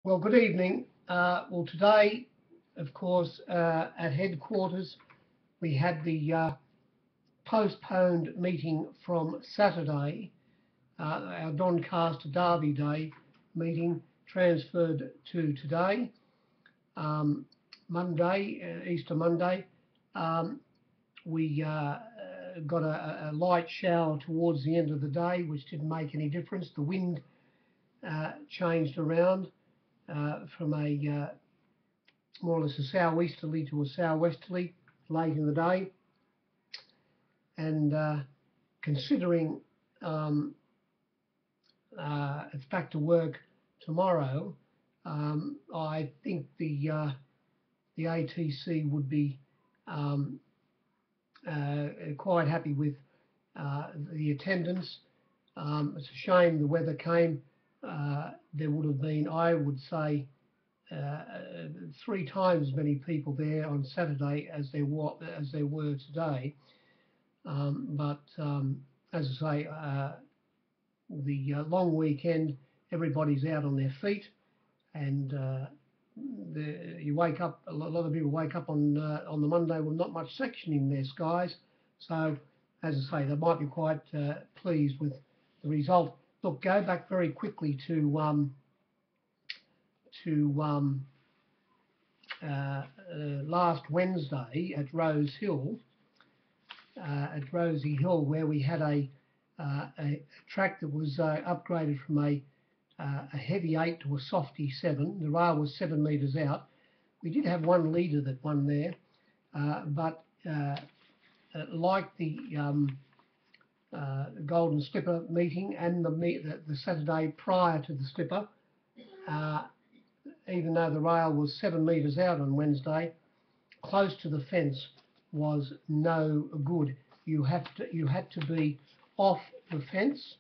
Well, good evening. Well, today, of course, at headquarters, we had the postponed meeting from Saturday, our Doncaster Derby Day meeting transferred to today, Monday, Easter Monday. We got a light shower towards the end of the day, which didn't make any difference. The wind changed around from a more or less a southeasterly to a southwesterly late in the day, and considering it's back to work tomorrow, I think the ATC would be quite happy with the attendance. It's a shame the weather came. There would have been, I would say, 3 times as many people there on Saturday as there were today. But as I say, the long weekend, everybody's out on their feet, and you wake up. A lot of people wake up on the Monday with not much section in their skies. So, as I say, they might be quite pleased with the result. Look, go back very quickly to last Wednesday at Rose Hill, at Rosie Hill, where we had a track that was upgraded from a heavy 8 to a softy 7. The rail was 7 metres out. We did have one leader that won there, but like the Golden Slipper meeting and the Saturday prior to the Slipper, even though the rail was 7 metres out on Wednesday, close to the fence was no good. You had to be off the fence,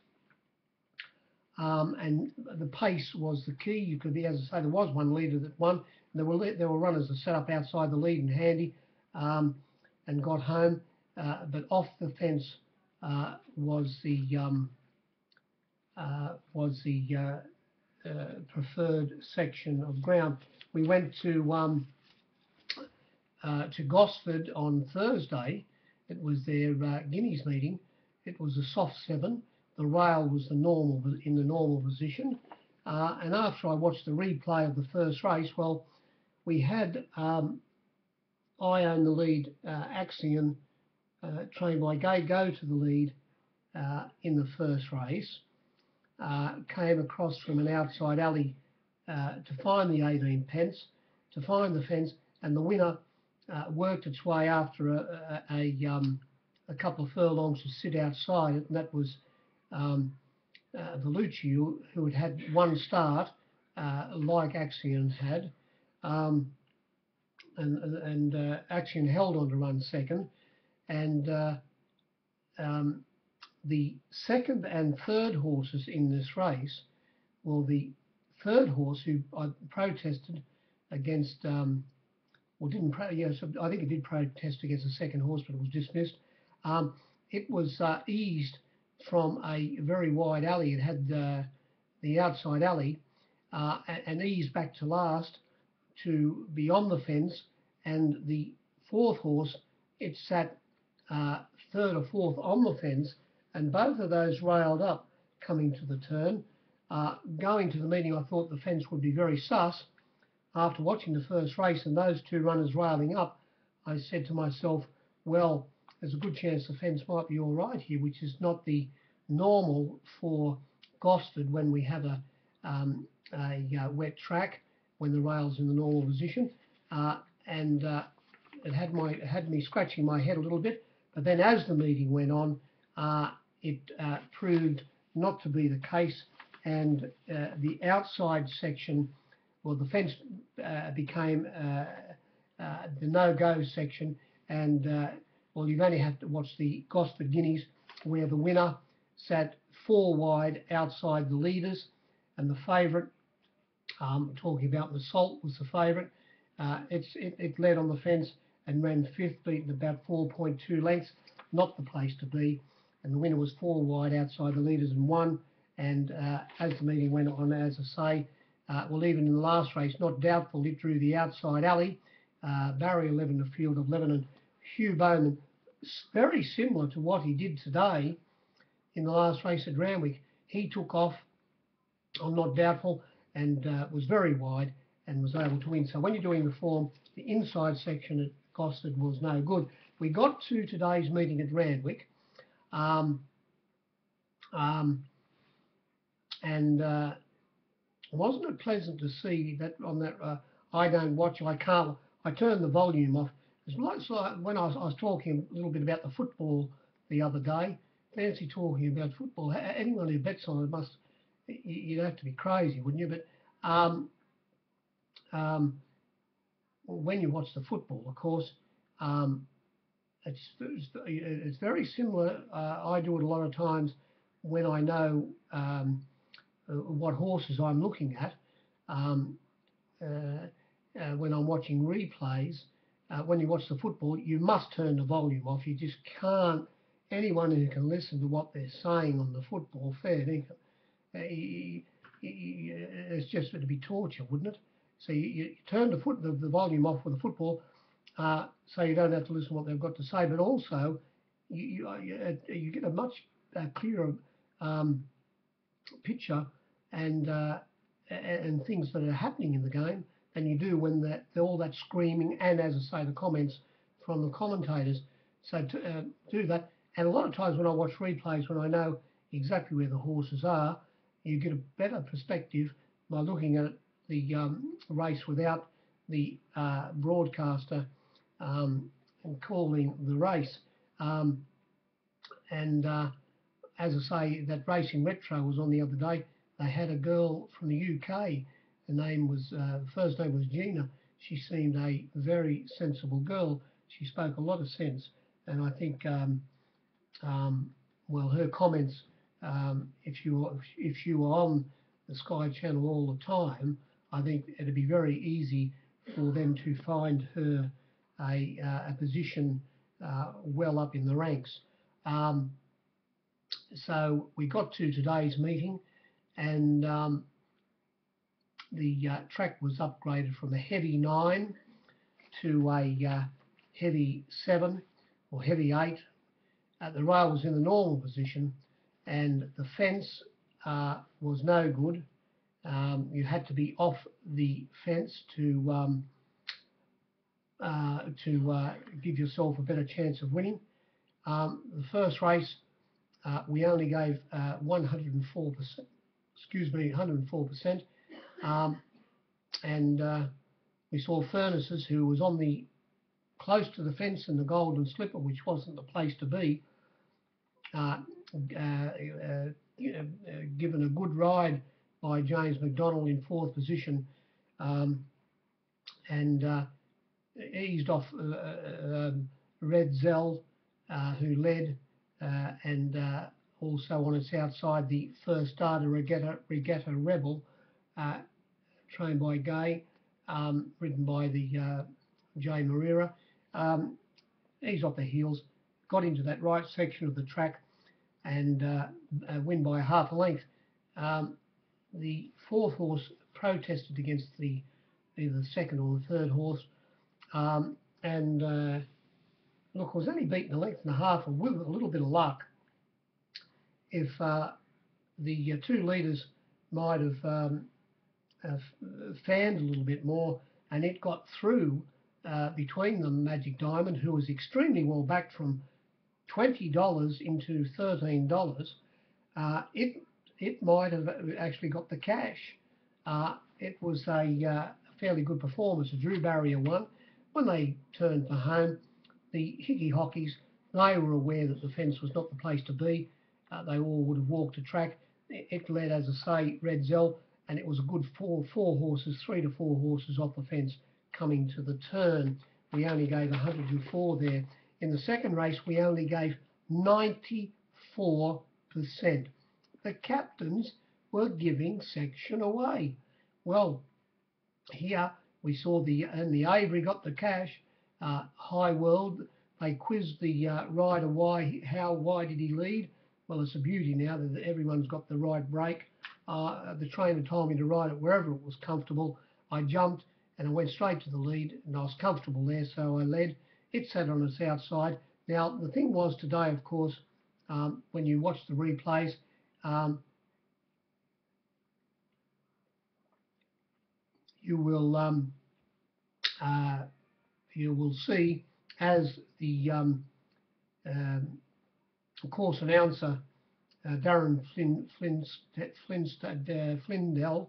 and the pace was the key. You could be, as I say, there was one leader that won. And there were runners that set up outside the lead and handy, and got home, but off the fence was the preferred section of ground. We went to Gosford on Thursday. It was their Guineas meeting. It was a soft 7. The rail was in the normal position. And after I watched the replay of the first race, well, we had I Own the Lead, Axion, trained by Go to the lead in the first race. Came across from an outside alley to find the 18 pence, to find the fence, and the winner worked its way after a couple of furlongs to sit outside it, and that was Vellucci, who had one start, like Axion had, and Axion held on to run second, and the second and third horses in this race, well, the third horse, who I protested against, well, didn't, yes, I think it did protest against the second horse, but it was dismissed. It was eased from a very wide alley. It had the outside alley, and eased back to last to be on the fence, and the fourth horse, it sat third or fourth on the fence, and both of those railed up coming to the turn. Going to the meeting, I thought the fence would be very sus. After watching the first race and those two runners railing up, I said to myself, well, there's a good chance the fence might be all right here, which is not the normal for Gosford when we have a wet track, when the rail's in the normal position. And it had me scratching my head a little bit. But then as the meeting went on, it proved not to be the case, and the outside section, well, the fence became the no-go section, and well, you've only have to watch the Gosford Guineas, where the winner sat 4 wide outside the leaders, and the favourite, talking about the Salt, was the favourite. It led on the fence and ran 5th, beaten about 4.2 lengths, not the place to be. And the winner was 4 wide outside the leaders and won. And as the meeting went on, as I say, Well, even in the last race, Not Doubtful, it drew the outside alley. Barrier 11 to Field of Lebanon. Hugh Bowman, very similar to what he did today in the last race at Randwick. He took off on Not Doubtful and was very wide and was able to win. So when you're doing the form, the inside section at Gosford was no good. We got to today's meeting at Randwick, and wasn't it pleasant to see that on that I don't watch, I can't, I turned the volume off. It's like when I was talking a little bit about the football the other day, fancy talking about football. Anyone who bets on it must, you'd have to be crazy, wouldn't you? But when you watch the football, of course, it's very similar. I do it a lot of times when I know what horses I'm looking at. When I'm watching replays, when you watch the football, you must turn the volume off. You just can't. Anyone who can listen to what they're saying on the football, fair dinkum. It's just to be torture, wouldn't it? So you turn the volume off with the football, so you don't have to listen to what they've got to say. But also, you get a much clearer picture and things that are happening in the game than you do when all that screaming and, as I say, the comments from the commentators. So to do that, and a lot of times when I watch replays, when I know exactly where the horses are, you get a better perspective by looking at the race without the broadcaster and calling the race. As I say, that Racing Retro was on the other day. They had a girl from the UK. The first name was Gina. She seemed a very sensible girl. She spoke a lot of sense, and I think, well, her comments. If you were on the Sky Channel all the time, I think it'd be very easy for them to find her a position well up in the ranks. So we got to today's meeting, and the track was upgraded from a heavy 9 to a heavy 7 or heavy 8. The rail was in the normal position, and the fence was no good. You had to be off the fence to give yourself a better chance of winning. The first race, we only gave 104%. Excuse me, 104%. And we saw Furnaces, who was on the close to the fence in the Golden Slipper, which wasn't the place to be, given a good ride by James McDonald in 4th position, and eased off Red Zell, who led, and also on its outside the first starter, Regatta Rebel, trained by Gay, ridden by the Jay Marira. Eased off the heels, got into that right section of the track, and win by half a length. The 4th horse protested against either the 2nd or the 3rd horse, and look, was only beaten a length and a half, and with a little bit of luck, if the 2 leaders might have fanned a little bit more, and it got through between them, Magic Diamond, who was extremely well backed from $20 into $13. It might have actually got the cash. It was a fairly good performance. The Drew Barrier won. When they turned for home, the Hickey Hockeys, they were aware that the fence was not the place to be. They all would have walked the track. It led, as I say, Red Zell, and it was a good 3 to 4 horses off the fence coming to the turn. We only gave 104 there. In the second race, we only gave 94%. The captains were giving section away. Well, here we saw the Avery got the cash. High World, they quizzed the rider how wide did he lead. well, it's a beauty now that everyone's got the right brake. The trainer told me to ride it wherever it was comfortable. I jumped and I went straight to the lead, and I was comfortable there, so I led. It sat on its outside. Now, the thing was today, of course, when you watch the replays, um, you will see as the course announcer Darren Flindell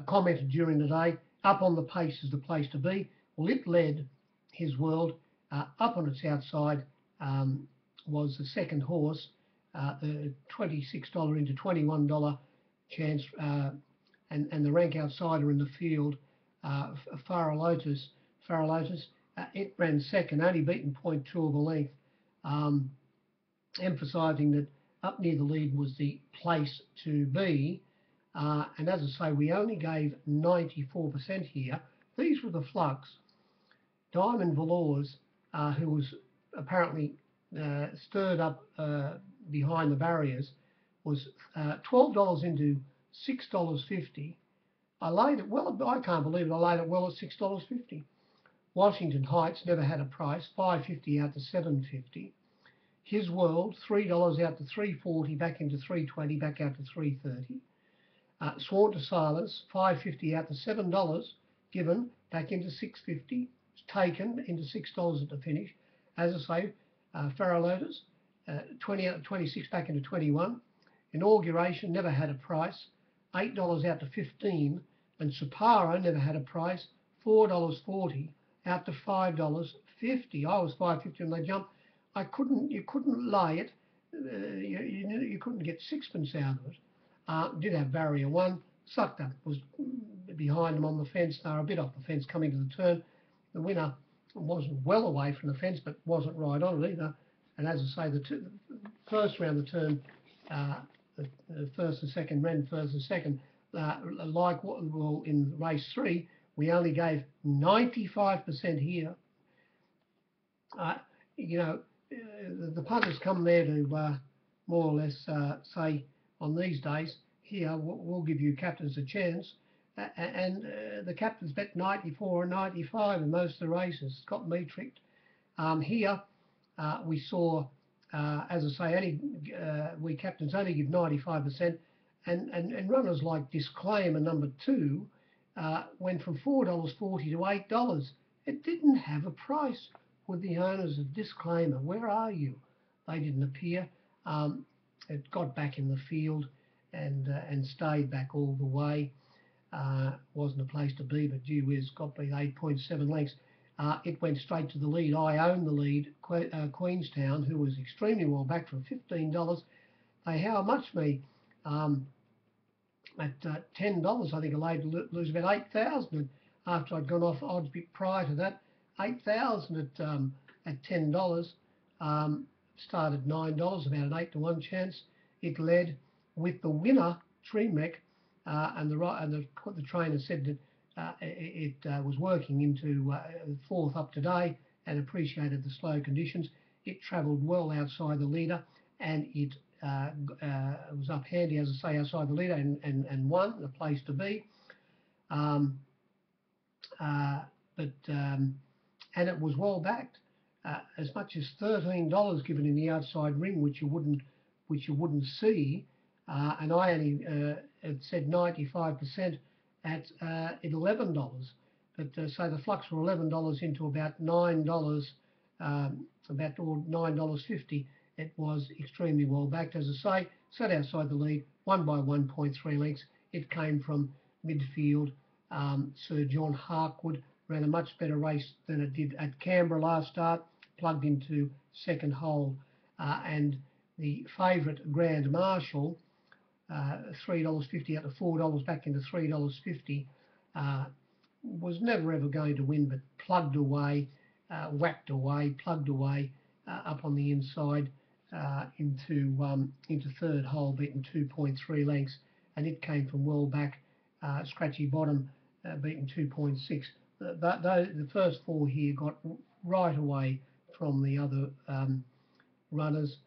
commented during the day, up on the pace is the place to be. Well, it led his world. Up on its outside was the second horse, the $26 into $21 chance, and the rank outsider in the field, Faralotus. It ran second, only beaten 0.2 of a length, emphasising that up near the lead was the place to be. And as I say, we only gave 94% here. These were the flux. Diamond Velours, who was apparently stirred up behind the barriers, was $12 into $6.50. I laid it well. I can't believe it. I laid it well at $6.50. Washington Heights never had a price. $5.50 out to $7.50. His World, $3 out to $3.40, back into $3.20, back out to $3.30. Sworn to Silence, $5.50 out to $7, given back into $6.50, taken into $6 at the finish. As I say, Faralotus, 20 out to 26, back into 21. Inauguration never had a price, $8 out to 15, and Sapporo never had a price, $4.40 out to $5.50. I was $5.50 and they jumped. You couldn't lay it. You couldn't get sixpence out of it. Did have barrier one, sucked up, was behind them on the fence. They were a bit off the fence coming to the turn. The winner wasn't well away from the fence, but wasn't right on it either. And as I say, the first round the turn, the first and second ran first and second. Like well in race 3, we only gave 95% here. The punters come there to more or less say, on these days, here we'll give you captains a chance, and the captains bet 94 and 95 in most of the races. It's got me tricked. Here we saw, as I say, we captains only give 95%, and runners like Disclaimer number 2 went from $4.40 to $8. It didn't have a price. With the owners of Disclaimer, where are you? They didn't appear. It got back in the field and stayed back all the way. Wasn't a place to be, but gee whiz, got me 8.7 lengths. It went straight to the lead. I owned the lead. Queenstown, who was extremely well back from $15. They how much me at $10. I think I laid to lose about 8,000 after I'd gone off odds bit prior to that. 8,000 at $10. Started $9, about an 8 to 1 chance. It led with the winner, Tremec, and the trainer said that it was working into fourth up today and appreciated the slow conditions. It travelled well outside the leader, and it was up handy, as I say, outside the leader and won, the place to be. And it was well backed, as much as $13 given in the outside ring, which you wouldn't see, and I only had said 95% at $11. But so the flux were $11 into about $9, about $9.50. It was extremely well backed, as I say, sat outside the lead, won by 1.3 lengths. It came from midfield. Sir John Harkwood ran a much better race than it did at Canberra last start, plugged into second hole, and the favourite Grand Marshal, $3.50 out to $4, back into $3.50, was never ever going to win, but plugged away, whacked away, plugged away up on the inside into third hole, beaten 2.3 lengths, and it came from well back, scratchy bottom, beaten 2.6. The first 4 here got right away from the other runners,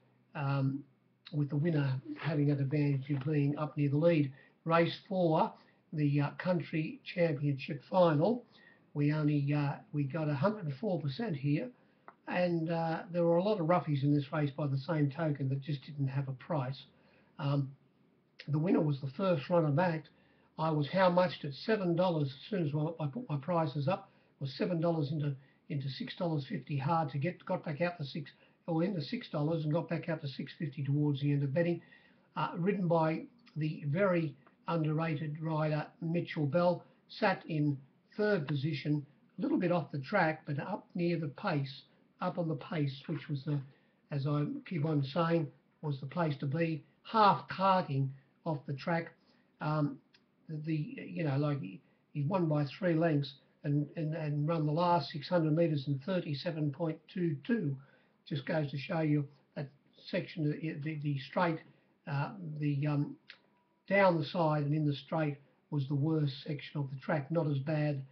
with the winner having an advantage of being up near the lead. Race 4, the country championship final, we got 104% here, and there were a lot of roughies in this race by the same token that just didn't have a price. The winner was the first runner backed. I was how much at $7 as soon as I put my prices up. It was $7 into $6.50 hard to get. Got back out to into $6 and got back out to $6.50 towards the end of betting. Ridden by the very underrated rider Mitchell Bell, sat in third position, a little bit off the track, but up near the pace, up on the pace, which was the, as I keep on saying, was the place to be. Half carting off the track. Like he won by 3 lengths and run the last 600 metres in 37.22. Just goes to show you that section, the straight, down the side and in the straight was the worst section of the track. Not as bad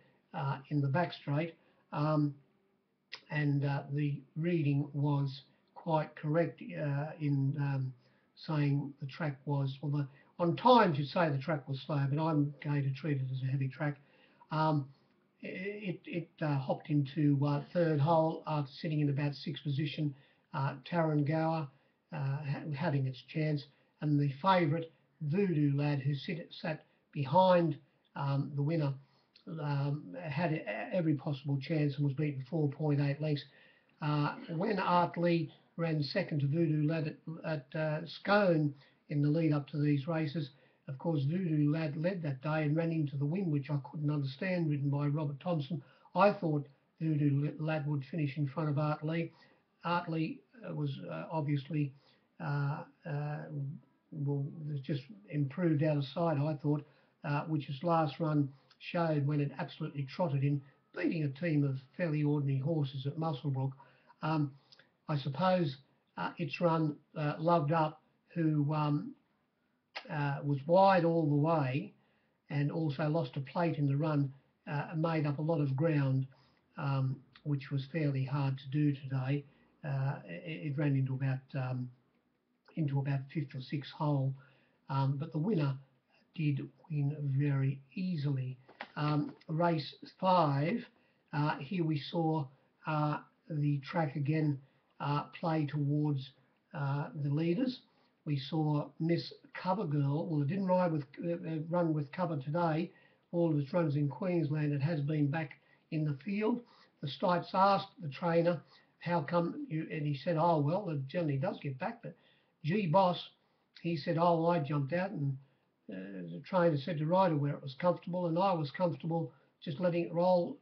in the back straight, and the reading was quite correct in saying the track was, well, on times you'd say the track was slow, but I'm going to treat it as a heavy track. It hopped into third hole after sitting in about 6th position. Taran Gower having its chance, and the favourite Voodoo Lad, who sat behind the winner, had every possible chance and was beaten 4.8 lengths. When Art Lee ran second to Voodoo Lad at Scone in the lead up to these races, of course Voodoo Lad led that day and ran into the wind, which I couldn't understand, ridden by Robert Thompson. I thought Voodoo Lad would finish in front of Art Lee. Art Lee was obviously just improved out of sight, I thought, which his last run showed when it absolutely trotted in, beating a team of fairly ordinary horses at Muswellbrook. I suppose its run, Loved Up, who was wide all the way and also lost a plate in the run, made up a lot of ground, which was fairly hard to do today. It ran into about 5th or 6th hole, but the winner did win very easily. Race 5, here we saw the track again play towards the leaders. We saw Miss Covergirl. Well, it didn't run with cover today. All of its runs in Queensland. It has been back in the field. The Stripes asked the trainer, how come you, and he said, oh, well, it generally does get back, but gee, boss, he said, oh, well, I jumped out, and the trainer said to rider where it was comfortable, and I was comfortable just letting it roll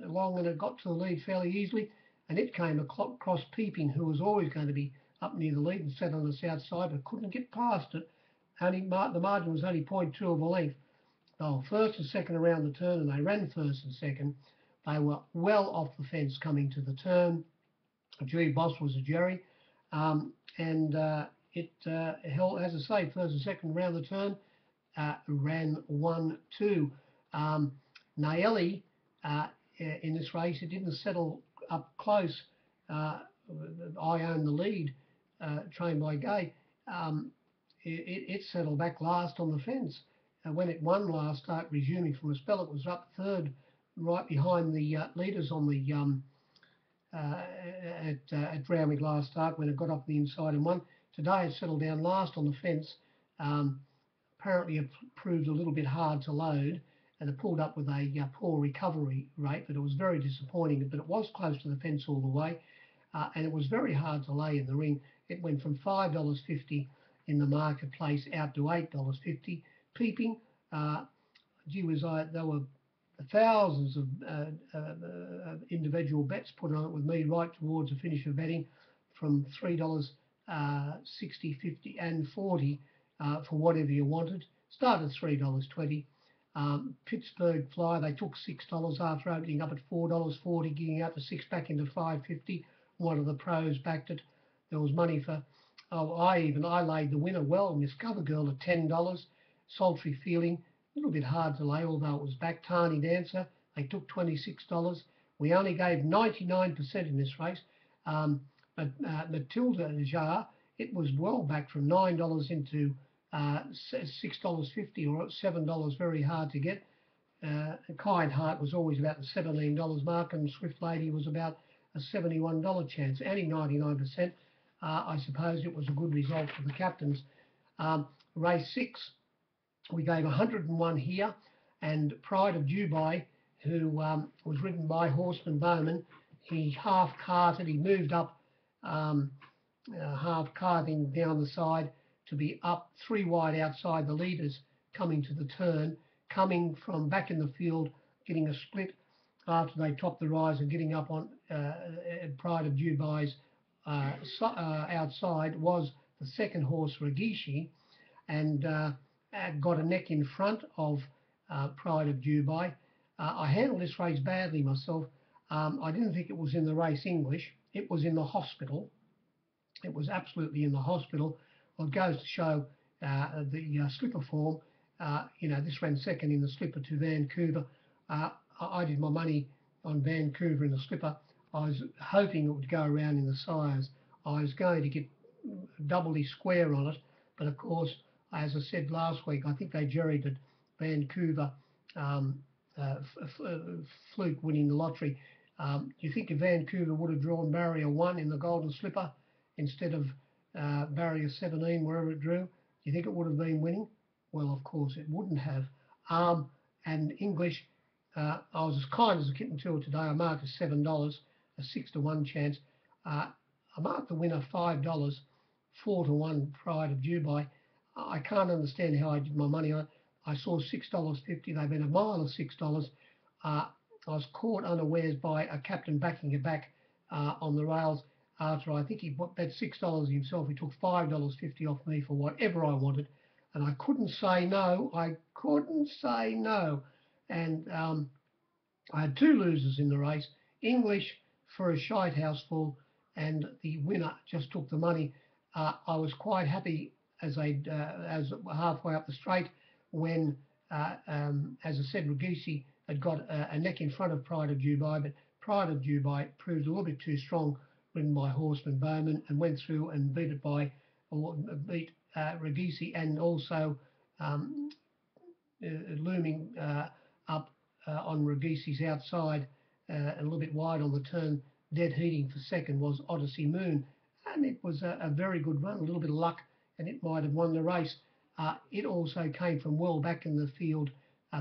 along, and it got to the lead fairly easily, and it came across Peeping, who was always going to be up near the lead and sat on the south side, but couldn't get past it. The margin was only 0.2 of a length. They were first and second around the turn, and they ran first and second. They were well off the fence coming to the turn. Gee, boss was a Jerry, and it held, as I say, first and second around the turn, ran 1-2. Naeli, in this race, it didn't settle up close. I Own the Lead, trained by Gay. It settled back last on the fence. When it won last start, resuming from a spell, it was up third, right behind the leaders on the at Randwick last start when it got up the inside and won. Today it settled down last on the fence. Apparently it proved a little bit hard to load, and it pulled up with a poor recovery rate, but it was very disappointing. But it was close to the fence all the way, and it was very hard to lay in the ring. It went from $5.50 in the marketplace out to $8.50. Peeping, gee whiz, there were thousands of individual bets put on it with me right towards the finish of betting, from $3, 60, 50 and 40 for whatever you wanted. Started $3.20. Pittsburgh Fly, they took $6 after opening up at $4.40, getting out to 6 back into $5.50. One of the pros backed it. There was money for, I laid the winner well, Miss Covergirl at $10. Sultry Feeling, a little bit hard to lay, although it was back. Tani Dancer, they took $26. We only gave 99% in this race. But Matilda Jar, it was well back from $9 into $6.50 or $7, very hard to get. Kind Heart was always about the $17 mark, and Swift Lady was about a $71 chance, only 99%. I suppose it was a good result for the captains. Race 6, we gave 101 here, and Pride of Dubai, who was ridden by Horseman Bowman, he half-carted, he moved up half-carting down the side to be up 3 wide outside the leaders coming to the turn, coming from back in the field, getting a split after they topped the rise and getting up on Pride of Dubai's outside was the second horse, Ragishi, and got a neck in front of Pride of Dubai. I handled this race badly myself. I didn't think it was in the race English. It was in the hospital. It was absolutely in the hospital. Well, it goes to show the slipper form. This ran second in the slipper to Vancouver. I did my money on Vancouver in the slipper. I was hoping it would go around in the sires. I was going to get doubly square on it, but of course, as I said last week, I think they jerried at Vancouver, fluke winning the lottery. Do you think if Vancouver would have drawn barrier 1 in the Golden Slipper instead of barrier 17, wherever it drew, do you think it would have been winning? Well, of course it wouldn't have. And English, I was as kind as a kitten to it today. I marked it $7, a 6-to-1 chance. I marked the winner $5, 4-to-1 Pride of Dubai. I can't understand how I did my money on it. I saw $6.50. They bet a mile of $6. I was caught unawares by a captain backing it back on the rails after I think he bet $6 himself. He took $5.50 off me for whatever I wanted, and I couldn't say no. And I had 2 losers in the race. English for a shite house full, and the winner just took the money. I was quite happy as halfway up the straight when, as I said, Ragisi had got a neck in front of Pride of Dubai, but Pride of Dubai proved a little bit too strong, ridden by Horseman Bowman, and went through and beat Ragisi, and also looming up on Ragisi's outside, a little bit wide on the turn, dead heating for second was Odyssey Moon, and it was a very good run, a little bit of luck, and it might have won the race. It also came from well back in the field.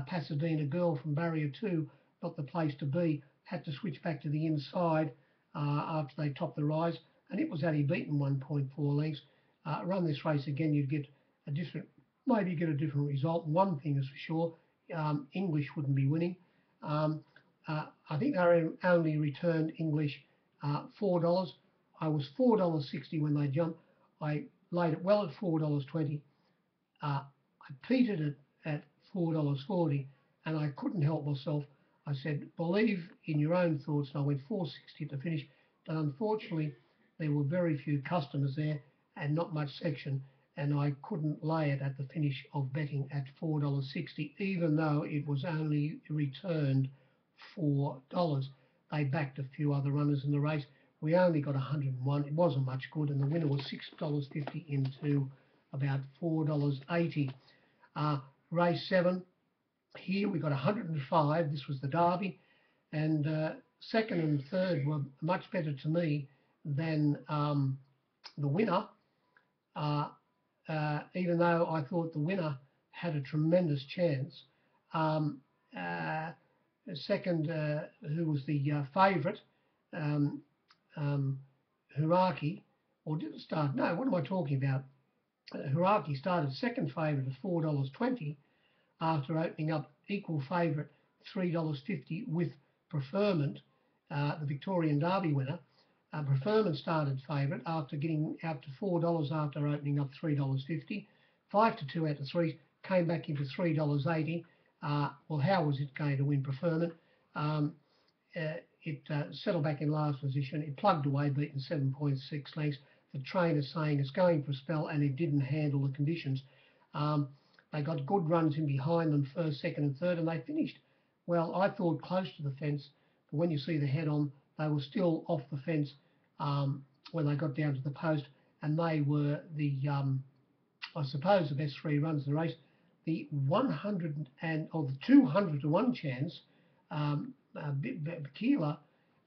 Pasadena Girl from barrier 2, not the place to be, had to switch back to the inside after they topped the rise, and it was only beaten 1.4 lengths. Run this race again, you'd get a different result. One thing is for sure, English wouldn't be winning. I think they only returned English $4. I was $4.60 when they jumped. I laid it well at $4.20. I petered it at $4.40, and I couldn't help myself. I said, believe in your own thoughts, and I went $4.60 to finish. But unfortunately, there were very few customers there and not much section, and I couldn't lay it at the finish of betting at $4.60, even though it was only returned $4. They backed a few other runners in the race. We only got 101. It wasn't much good, and the winner was $6.50 into about $4.80. Race 7, here we got 105. This was the Derby, and second and third were much better to me than the winner, even though I thought the winner had a tremendous chance. Second, who was the favourite, Hiraki, or didn't start, no, what am I talking about? Hiraki started second favourite at $4.20 after opening up equal favourite $3.50 with Preferment, the Victorian Derby winner. Preferment started favourite after getting out to $4 after opening up $3.50. 5-2 out of 3 came back into $3.80. Well, how was it going to win Preferment? It settled back in last position. It plugged away, beaten 7.6 lengths. The trainer saying it's going for a spell, and it didn't handle the conditions. They got good runs in behind them, first, second and third, and they finished, well, I thought close to the fence, but when you see the head on, they were still off the fence when they got down to the post, and they were I suppose the best 3 runs in the race. The 100 or the 200 to 1 chance, Keeler,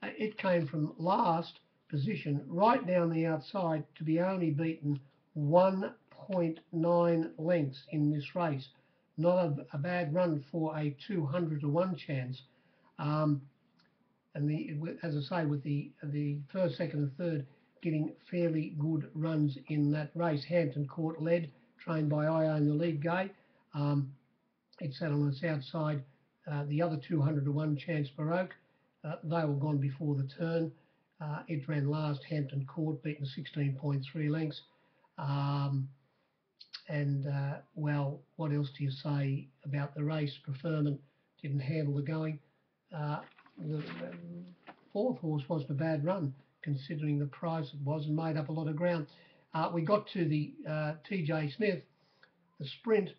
it came from last position right down the outside to be only beaten 1.9 lengths in this race. Not a bad run for a 200 to 1 chance. And as I say, with the first, second, and third getting fairly good runs in that race. Hampton Court led, trained by Ione the lead guy. It sat on its outside. The other 200 to 1 chance Baroque, they were gone before the turn. It ran last, Hampton Court, beaten 16.3 lengths. Well, what else do you say about the race? Preferment didn't handle the going. The 4th horse wasn't a bad run, considering the price it was, and made up a lot of ground. We got to the TJ Smith, the sprint.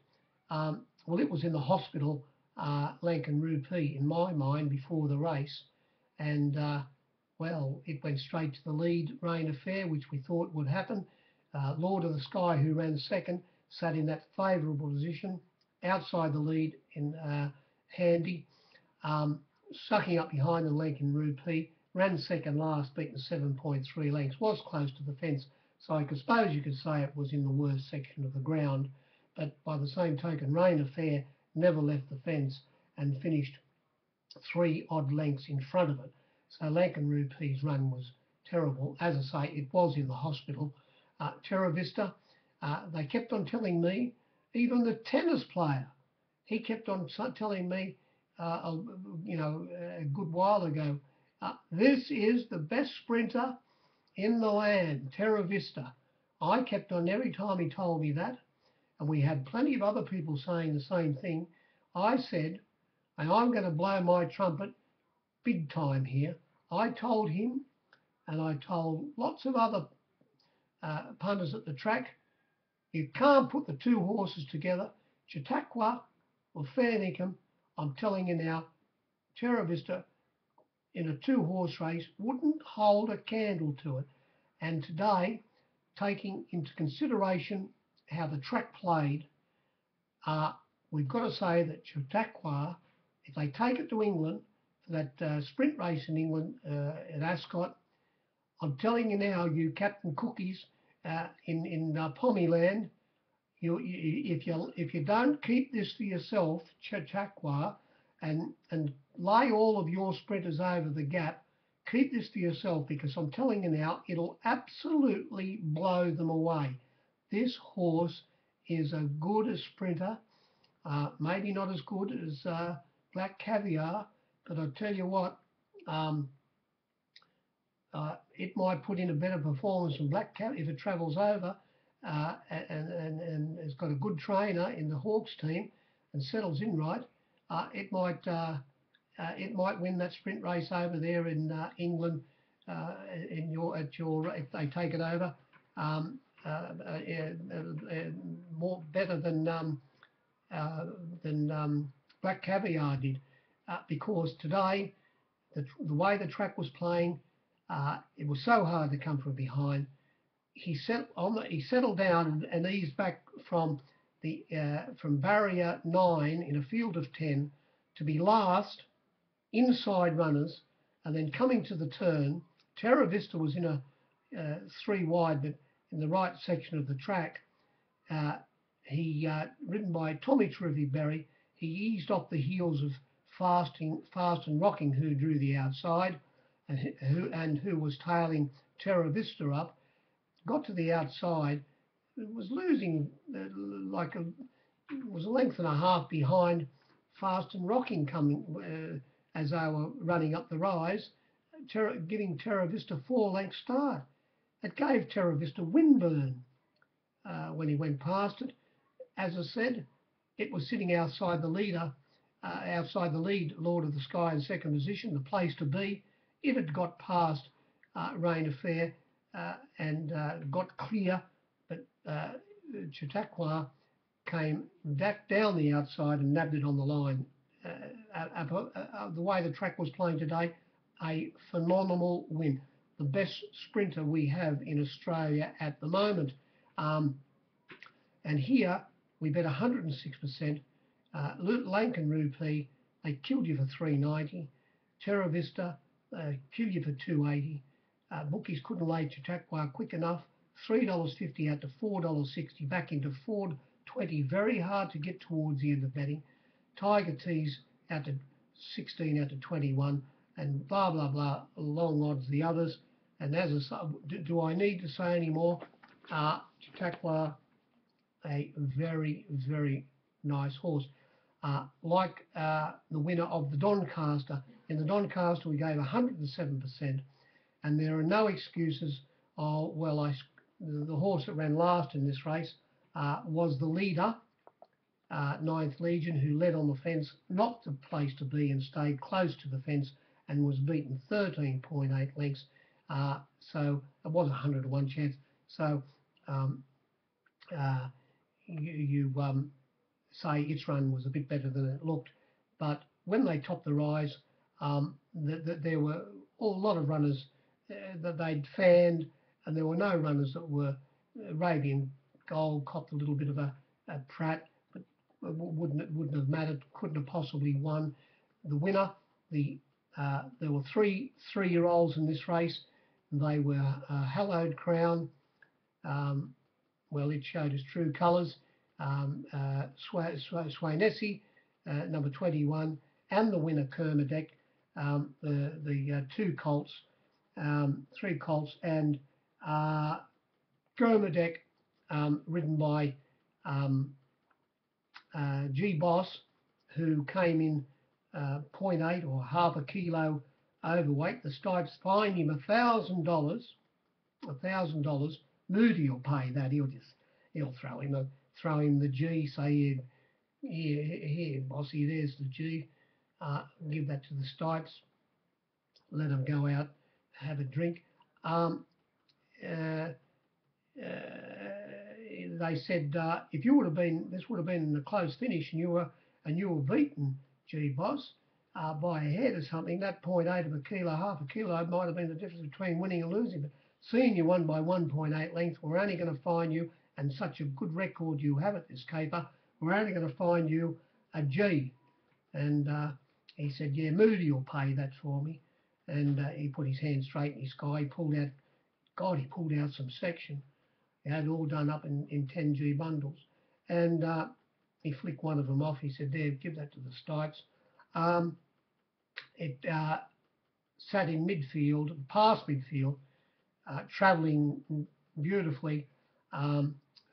Well, it was in the hospital, Lankan Rupee, in my mind, before the race. And, well, it went straight to the lead, Rain Affair, which we thought would happen. Lord of the Sky, who ran second, sat in that favourable position, outside the lead in Handy, sucking up behind the Lankan Rupee, ran second last, beaten 7.3 lengths, was close to the fence. So I suppose you could say it was in the worst section of the ground. But by the same token, Rain Affair never left the fence and finished 3 odd lengths in front of it. So Lankan Rupee's run was terrible. As I say, it was in the hospital. Terra Vista, they kept on telling me, even the tennis player, he kept on telling me, a good while ago, this is the best sprinter in the land, Terra Vista. I kept on, every time he told me that, and we had plenty of other people saying the same thing, I said, and I'm going to blow my trumpet big time here. I told him, and I told lots of other punters at the track, you can't put the 2 horses together, Chautauqua or Fairnickham. I'm telling you now, Terra Vista in a 2-horse race wouldn't hold a candle to it. And today, taking into consideration how the track played, we've got to say that Chautauqua, if they take it to England for that sprint race in England at Ascot, I'm telling you now, you Captain Cookies in Pommyland, if you don't keep this for yourself, Chautauqua, and lay all of your sprinters over the gap, keep this for yourself, because I'm telling you now, it'll absolutely blow them away. This horse is as good a sprinter, maybe not as good as Black Caviar, but I'll tell you what, it might put in a better performance than Black Caviar if it travels over, and has got a good trainer in the Hawks team and settles in right. It might win that sprint race over there in England, if they take it over, more better than Black Caviar did, because today the way the track was playing, it was so hard to come from behind. He settled down and eased back from barrier 9 in a field of 10 to be last inside runners, and then coming to the turn. Terra Vista was in a 3 wide, but in the right section of the track. He ridden by Tommy Terrific Berry. He eased off the heels of Fast and Rocking, who drew the outside, and who was tailing Terra Vista up. Got to the outside, it was losing was a length and a half behind Fast and Rocking coming as they were running up the rise, giving Terra Vista 4-length start. It gave Terra Vista windburn when he went past it. As I said, it was sitting outside the leader, outside the lead, Lord of the Sky in second position, the place to be. If it got past Rain Affair and got clear, but Chautauqua came back down the outside and nabbed it on the line. The way the track was playing today, a phenomenal win. the best sprinter we have in Australia at the moment. And here we bet 106%. Lankan Rupee, they killed you for 390. Terra Vista, killed you for 280. Bookies couldn't lay Chautauqua quick enough. $3.50 out to $4.60, back into $4.20. Very hard to get towards the end of betting. Tiger Tees out to 16 out to 21, and blah blah blah. Long odds the others. And as I say, do I need to say any more? Chautauqua, a very very nice horse. Like the winner of the Doncaster. In the Doncaster we gave 107%, and there are no excuses. Oh well, the horse that ran last in this race was the leader, Ninth Legion, who led on the fence, not the place to be, and stayed close to the fence and was beaten 13.8 lengths. So it was a 100 to 1 chance. So you say its run was a bit better than it looked, but when they topped the rise, there were a lot of runners that they'd fanned, and there were no runners that were. Arabian Gold copped a little bit of a prat, but wouldn't have mattered. Couldn't have possibly won. The winner, there were three-year-olds in this race. They were Hallowed Crown. Well, it showed its true colours. Swainesi, number 21, and the winner Kermadec, the two colts, three colts, and Kermadec, ridden by G Boss, who came in 0.8 or half a kilo overweight. The Stipes fined him $1,000. Moody will pay that. He'll throw him the G. Say here, Bossy, there's the G. Give that to the Stipes. Let them go out, have a drink. They said if you would have been, this would have been a close finish, and you were beaten, G Boss, by a head or something. That 0.8 of a kilo, half a kilo, might have been the difference between winning and losing. But seeing you won by 1.8 lengths, we're only going to fine you, and such a good record you have at this caper, we're only going to fine you a G. And he said, yeah, Moody will pay that for me. And he put his hand straight in his sky. He pulled out some section. He had it all done up in 10G bundles. And he flicked one of them off. He said, there, give that to the Stipes. It sat in midfield, past midfield, travelling beautifully.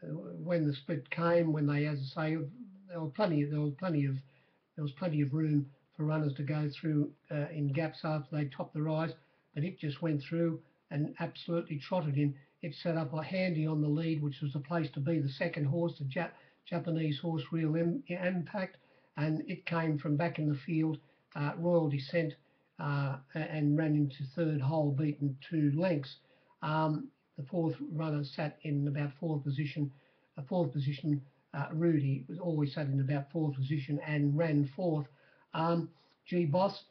When the split came, when they, as I say, there was plenty of room for runners to go through in gaps after they topped the rise, but it just went through and absolutely trotted in. It set up a handy on the lead, which was the place to be. The second horse, the Japanese horse, Real Impact, and it came from back in the field, Royal Descent, and ran into third hole, beaten 2 lengths. The fourth runner sat in about fourth position. Rudy was always sat in about fourth position and ran fourth. G Boss,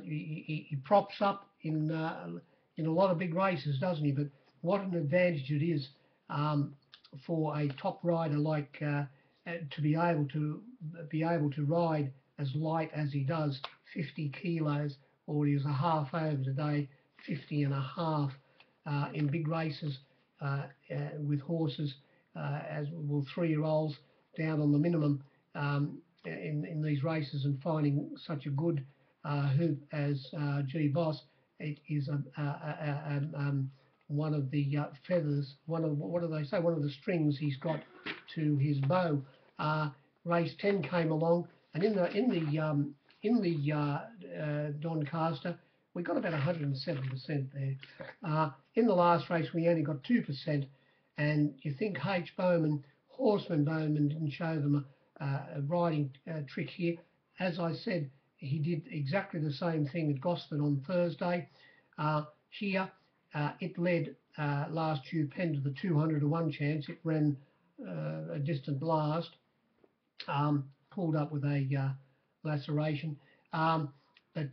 he props up in a lot of big races, doesn't he? But what an advantage it is for a top rider like to be able to ride as light as he does, 50 kilos, or he was a half over today, 50 and a half in big races with horses as well, 3-year-olds down on the minimum in these races, and finding such a good hoop as G Boss. It is one of the feathers, one of the strings he's got to his bow. Race 10 came along, and in the Doncaster, we got about 107% there. In the last race, we only got 2%, and you think Horseman Bowman didn't show them a riding trick here. As I said, he did exactly the same thing at Gosford on Thursday. Here, it led last year Penn to the 200 to 1 chance. It ran a distant last, pulled up with a laceration. And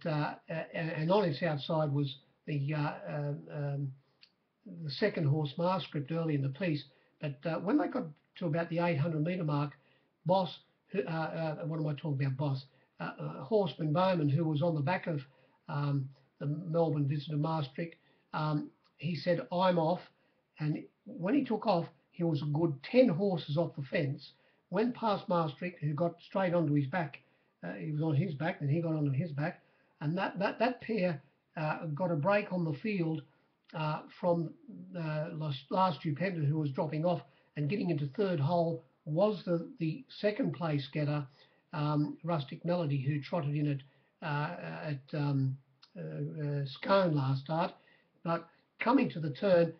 on its outside was the second horse Marscript early in the piece, but when they got to about the 800-metre mark, Boss, what am I talking about, Boss? Horseman Bowman, who was on the back of the Melbourne visitor Maastricht, he said, I'm off. And when he took off, he was a good 10 horses off the fence, went past Maastricht, who got straight onto his back. He was on his back, then he got onto his back. And that pair got a break on the field from last Stupenda, who was dropping off and getting into third hole, was the second place getter, Rustic Melody, who trotted in at Scone last start. But coming to the turn,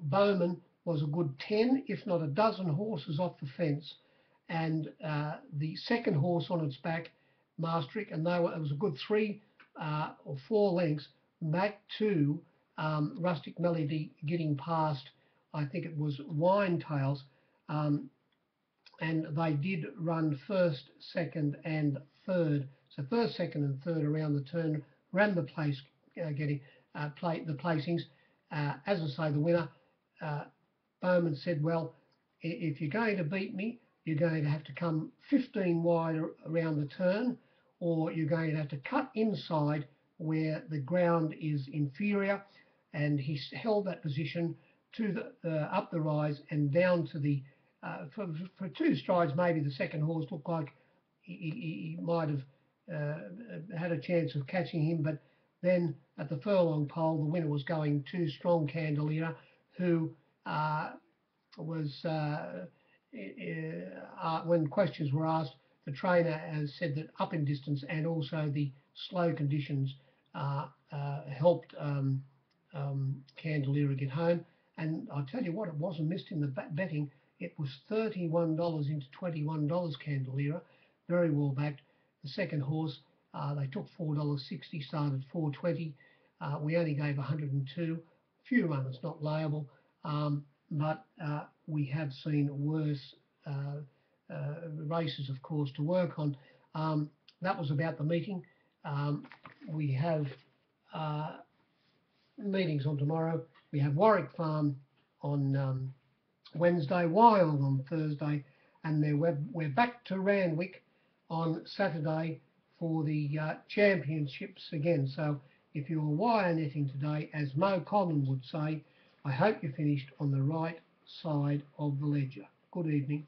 Bowman was a good 10, if not a dozen horses off the fence, and the second horse on its back, Maastricht, and it was a good 3 or 4 lengths back to Rustic Melody, getting past, I think it was Winetails, and they did run first, second and third. So first, second and third around the turn, ran the place, getting the placings. As I say, the winner, Bowman said, well, if you're going to beat me, you're going to have to come 15 wide around the turn, or you're going to have to cut inside where the ground is inferior. And he held that position to the up the rise and down to the for 2 strides. Maybe the second horse looked like he might have had a chance of catching him, but then at the furlong pole, the winner was going to Strong Candelier, who was when questions were asked, the trainer has said that up in distance and also the slow conditions helped Candelier get home. And I'll tell you what, it wasn't missed in the betting. It was $31 into $21, Candelier, very well backed. The second horse, they took $4.60, started $4.20. We only gave 102. Few runners, not layable, but we have seen worse races, of course, to work on. That was about the meeting. We have meetings on tomorrow. We have Warwick Farm on Wednesday, Wild on Thursday, and then we're back to Randwick on Saturday for the championships again. So if you're wire netting today, as Mo Conlon would say, I hope you finished on the right side of the ledger. Good evening.